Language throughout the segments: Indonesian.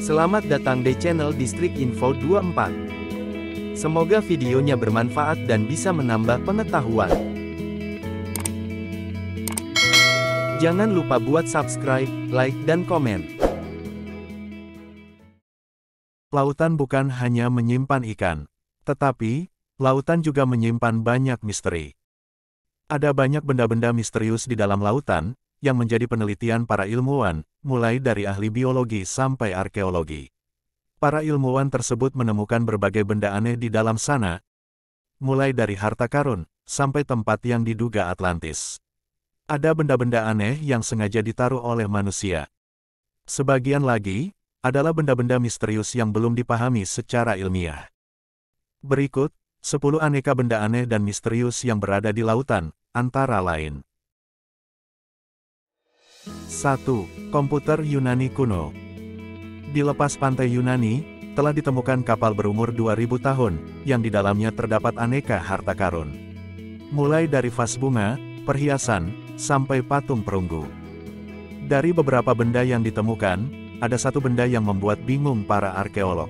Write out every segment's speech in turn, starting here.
Selamat datang di channel Distrik Info 24. Semoga videonya bermanfaat dan bisa menambah pengetahuan. Jangan lupa buat subscribe, like, dan komen. Lautan bukan hanya menyimpan ikan, tetapi lautan juga menyimpan banyak misteri. Ada banyak benda-benda misterius di dalam lautan, yang menjadi penelitian para ilmuwan, mulai dari ahli biologi sampai arkeologi. Para ilmuwan tersebut menemukan berbagai benda aneh di dalam sana, mulai dari harta karun, sampai tempat yang diduga Atlantis. Ada benda-benda aneh yang sengaja ditaruh oleh manusia. Sebagian lagi, adalah benda-benda misterius yang belum dipahami secara ilmiah. Berikut, 10 aneka benda aneh dan misterius yang berada di lautan, antara lain. 1. Komputer Yunani kuno. Di lepas pantai Yunani, telah ditemukan kapal berumur 2000 tahun, yang di dalamnya terdapat aneka harta karun. Mulai dari vas bunga, perhiasan, sampai patung perunggu. Dari beberapa benda yang ditemukan, ada satu benda yang membuat bingung para arkeolog.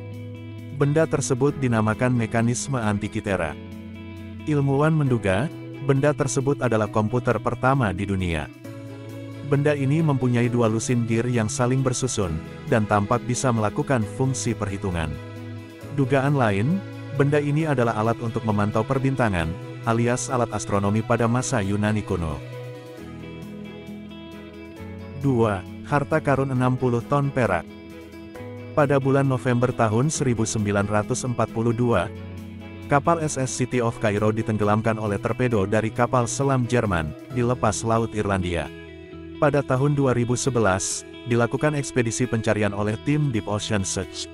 Benda tersebut dinamakan mekanisme Antikythera. Ilmuwan menduga, benda tersebut adalah komputer pertama di dunia. Benda ini mempunyai dua lusin gear yang saling bersusun, dan tampak bisa melakukan fungsi perhitungan. Dugaan lain, benda ini adalah alat untuk memantau perbintangan, alias alat astronomi pada masa Yunani kuno. 2. Harta karun 60 ton perak. Pada bulan November tahun 1942, kapal SS City of Cairo ditenggelamkan oleh torpedo dari kapal selam Jerman, di lepas Laut Irlandia. Pada tahun 2011, dilakukan ekspedisi pencarian oleh tim Deep Ocean Search.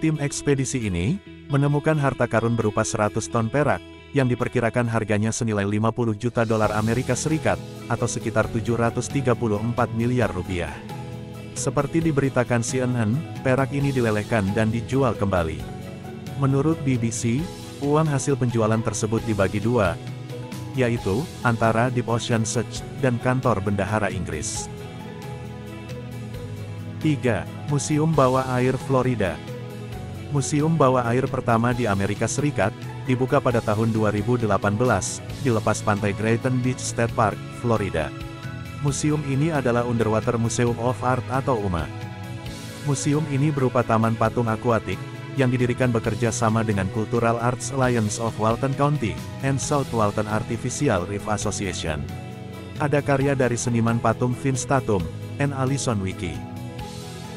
Tim ekspedisi ini, menemukan harta karun berupa 100 ton perak, yang diperkirakan harganya senilai 50 juta dolar Amerika Serikat, atau sekitar 734 miliar rupiah. Seperti diberitakan CNN, perak ini dilelehkan dan dijual kembali. Menurut BBC, uang hasil penjualan tersebut dibagi dua, yaitu antara Deep Ocean Search dan kantor bendahara Inggris. 3. Museum Bawah Air Florida. Museum bawah air pertama di Amerika Serikat, dibuka pada tahun 2018, di lepas pantai Grayton Beach State Park, Florida. Museum ini adalah Underwater Museum of Art atau UMA. Museum ini berupa taman patung akuatik, yang didirikan bekerja sama dengan Cultural Arts Alliance of Walton County, and South Walton Artificial Reef Association. Ada karya dari seniman patung Vince Tatum, and Alison Wiki.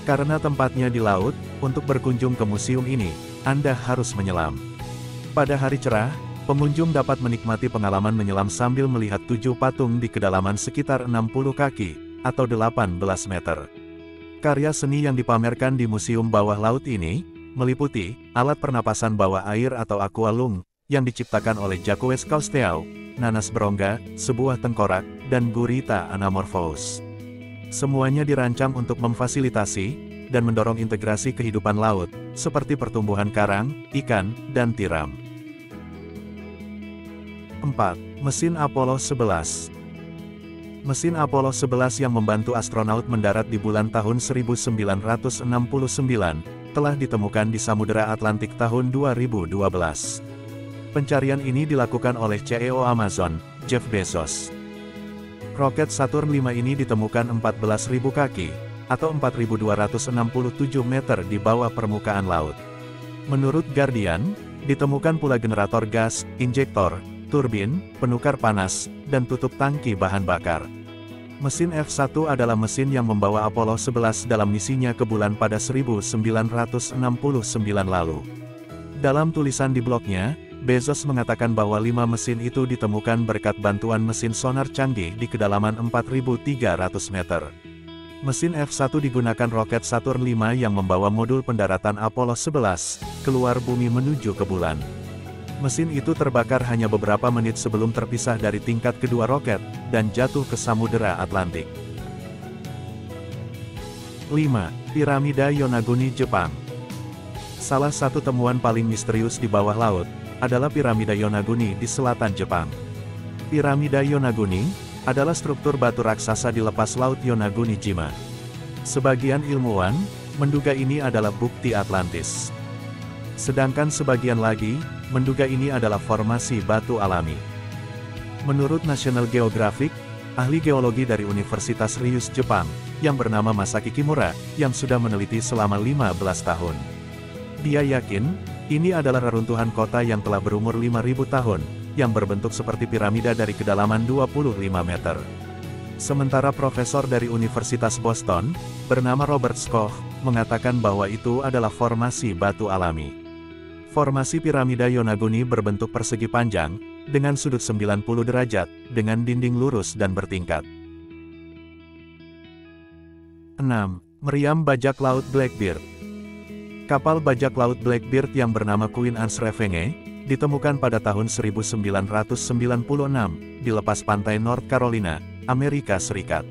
Karena tempatnya di laut, untuk berkunjung ke museum ini, Anda harus menyelam. Pada hari cerah, pengunjung dapat menikmati pengalaman menyelam sambil melihat 7 patung di kedalaman sekitar 60 kaki, atau 18 meter. Karya seni yang dipamerkan di Museum Bawah Laut ini, meliputi alat pernapasan bawah air atau aqualung, yang diciptakan oleh Jacques Cousteau, nanas berongga, sebuah tengkorak, dan gurita anamorphous. Semuanya dirancang untuk memfasilitasi, dan mendorong integrasi kehidupan laut, seperti pertumbuhan karang, ikan, dan tiram. 4. Mesin Apollo 11. Mesin Apollo 11 yang membantu astronaut mendarat di bulan tahun 1969, telah ditemukan di Samudera Atlantik tahun 2012. Pencarian ini dilakukan oleh CEO Amazon, Jeff Bezos. Roket Saturn V ini ditemukan 14.000 kaki, atau 4.267 meter di bawah permukaan laut. Menurut Guardian, ditemukan pula generator gas, injektor, turbin, penukar panas, dan tutup tangki bahan bakar. Mesin F-1 adalah mesin yang membawa Apollo 11 dalam misinya ke bulan pada 1969 lalu. Dalam tulisan di blognya, Bezos mengatakan bahwa 5 mesin itu ditemukan berkat bantuan mesin sonar canggih di kedalaman 4.300 meter. Mesin F-1 digunakan roket Saturn V yang membawa modul pendaratan Apollo 11, keluar bumi menuju ke bulan. Mesin itu terbakar hanya beberapa menit sebelum terpisah dari tingkat kedua roket, dan jatuh ke Samudera Atlantik. 5. Piramida Yonaguni Jepang. Salah satu temuan paling misterius di bawah laut, adalah piramida Yonaguni di selatan Jepang. Piramida Yonaguni, adalah struktur batu raksasa di lepas laut Yonaguni-jima. Sebagian ilmuwan, menduga ini adalah bukti Atlantis. Sedangkan sebagian lagi, menduga ini adalah formasi batu alami. Menurut National Geographic, ahli geologi dari Universitas Ryushu, Jepang, yang bernama Masaki Kimura, yang sudah meneliti selama 15 tahun. Dia yakin, ini adalah reruntuhan kota yang telah berumur 5.000 tahun, yang berbentuk seperti piramida dari kedalaman 25 meter. Sementara profesor dari Universitas Boston, bernama Robert Koch, mengatakan bahwa itu adalah formasi batu alami. Formasi piramida Yonaguni berbentuk persegi panjang, dengan sudut 90 derajat, dengan dinding lurus dan bertingkat. 6. Meriam bajak laut Blackbeard. Kapal bajak laut Blackbeard yang bernama Queen Anne's Revenge, ditemukan pada tahun 1996, di lepas pantai North Carolina, Amerika Serikat.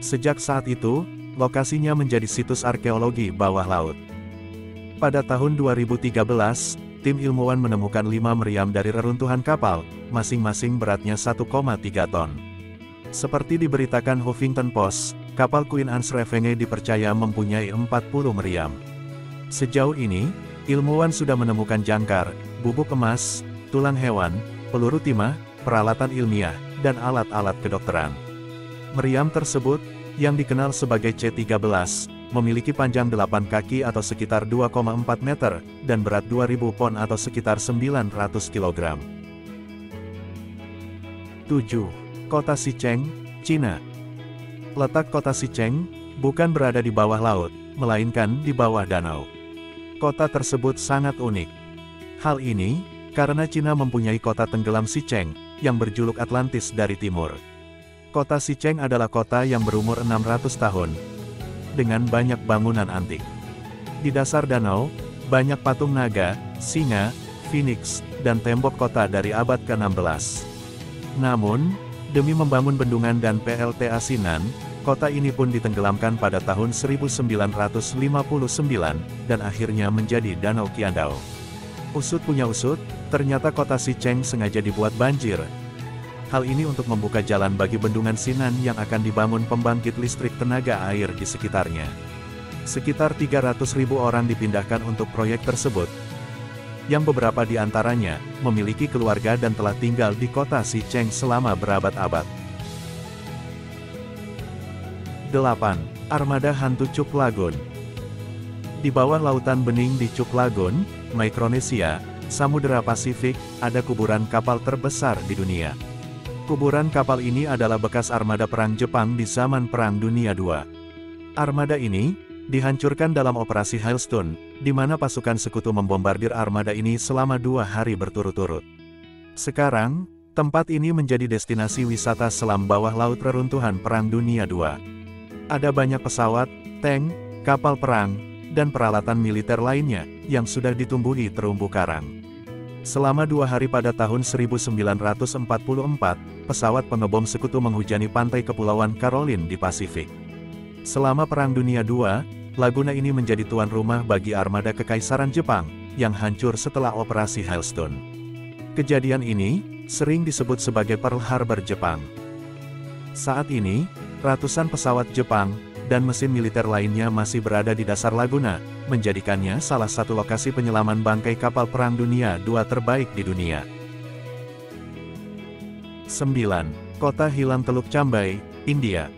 Sejak saat itu, lokasinya menjadi situs arkeologi bawah laut. Pada tahun 2013, tim ilmuwan menemukan 5 meriam dari reruntuhan kapal, masing-masing beratnya 1,3 ton. Seperti diberitakan Huffington Post, kapal Queen Anne's Revenge dipercaya mempunyai 40 meriam. Sejauh ini, ilmuwan sudah menemukan jangkar, bubuk emas, tulang hewan, peluru timah, peralatan ilmiah, dan alat-alat kedokteran. Meriam tersebut, yang dikenal sebagai C13, memiliki panjang 8 kaki atau sekitar 2,4 meter, dan berat 2000 pon atau sekitar 900 kg. 7. Kota Xicheng, Cina. Letak kota Xicheng, bukan berada di bawah laut, melainkan di bawah danau. Kota tersebut sangat unik. Hal ini, karena Cina mempunyai kota tenggelam Xicheng, yang berjuluk Atlantis dari timur. Kota Xicheng adalah kota yang berumur 600 tahun, dengan banyak bangunan antik. Di dasar danau, banyak patung naga, singa, phoenix, dan tembok kota dari abad ke-16. Namun, demi membangun bendungan dan PLT asinan, kota ini pun ditenggelamkan pada tahun 1959, dan akhirnya menjadi Danau Qiandao. Usut punya usut, ternyata kota Xicheng sengaja dibuat banjir. Hal ini untuk membuka jalan bagi bendungan Sinan yang akan dibangun pembangkit listrik tenaga air di sekitarnya. Sekitar 300.000 orang dipindahkan untuk proyek tersebut, yang beberapa di antaranya memiliki keluarga dan telah tinggal di kota Xicheng selama berabad-abad. 8. Armada hantu Cook Lagoon. Di bawah lautan bening di Cook Lagoon, Micronesia, Samudera Pasifik, ada kuburan kapal terbesar di dunia. Kuburan kapal ini adalah bekas armada perang Jepang di zaman Perang Dunia II. Armada ini dihancurkan dalam operasi Hailstone, di mana pasukan sekutu membombardir armada ini selama 2 hari berturut-turut. Sekarang, tempat ini menjadi destinasi wisata selam bawah laut reruntuhan Perang Dunia II. Ada banyak pesawat, tank, kapal perang, dan peralatan militer lainnya, yang sudah ditumbuhi terumbu karang. Selama 2 hari pada tahun 1944, pesawat pengebom sekutu menghujani pantai Kepulauan Caroline di Pasifik. Selama Perang Dunia II, Laguna ini menjadi tuan rumah bagi armada Kekaisaran Jepang, yang hancur setelah operasi Hailstone. Kejadian ini, sering disebut sebagai Pearl Harbor Jepang. Saat ini, ratusan pesawat Jepang, dan mesin militer lainnya masih berada di dasar Laguna, menjadikannya salah satu lokasi penyelaman bangkai kapal Perang Dunia II terbaik di dunia. 9. Kota Hilang Teluk Chambai, India.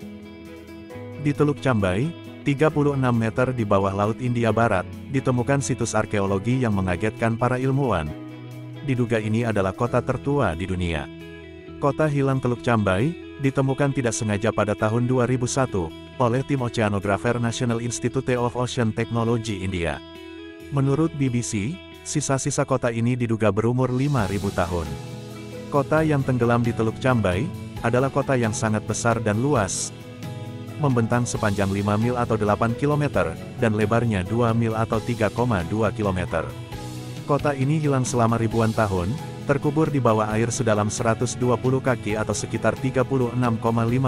Di Teluk Chambai, 36 meter di bawah Laut India Barat, ditemukan situs arkeologi yang mengagetkan para ilmuwan. Diduga ini adalah kota tertua di dunia. Kota Hilang Teluk Chambai, ditemukan tidak sengaja pada tahun 2001, oleh tim oceanographer National Institute of Ocean Technology India. Menurut BBC, sisa-sisa kota ini diduga berumur 5.000 tahun. Kota yang tenggelam di Teluk Chambai, adalah kota yang sangat besar dan luas, membentang sepanjang 5 mil atau 8 km, dan lebarnya 2 mil atau 3,2 km. Kota ini hilang selama ribuan tahun, terkubur di bawah air sedalam 120 kaki atau sekitar 36,5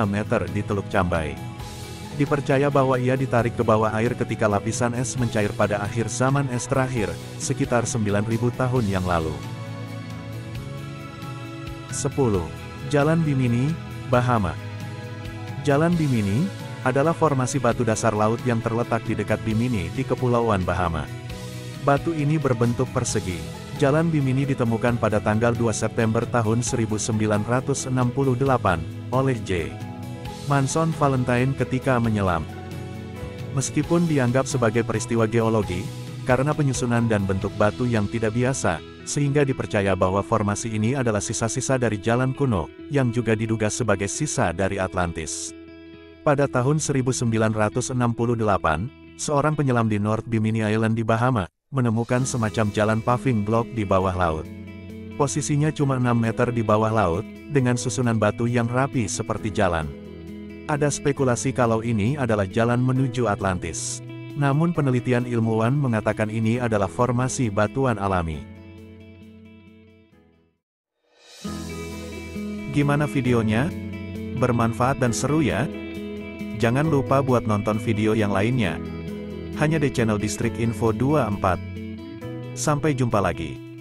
meter di Teluk Chambai. Dipercaya bahwa ia ditarik ke bawah air ketika lapisan es mencair pada akhir zaman es terakhir, sekitar 9.000 tahun yang lalu. 10. Jalan Bimini, Bahama. Jalan Bimini, adalah formasi batu dasar laut yang terletak di dekat Bimini di Kepulauan Bahama. Batu ini berbentuk persegi. Jalan Bimini ditemukan pada tanggal 2 September tahun 1968, oleh J. Manson Valentine ketika menyelam. Meskipun dianggap sebagai peristiwa geologi, karena penyusunan dan bentuk batu yang tidak biasa, sehingga dipercaya bahwa formasi ini adalah sisa-sisa dari jalan kuno, yang juga diduga sebagai sisa dari Atlantis. Pada tahun 1968, seorang penyelam di North Bimini Island di Bahama, menemukan semacam jalan paving block di bawah laut. Posisinya cuma 6 meter di bawah laut, dengan susunan batu yang rapi seperti jalan. Ada spekulasi kalau ini adalah jalan menuju Atlantis. Namun penelitian ilmuwan mengatakan ini adalah formasi batuan alami. Gimana videonya? Bermanfaat dan seru ya? Jangan lupa buat nonton video yang lainnya. Hanya di channel Distrik Info 24. Sampai jumpa lagi.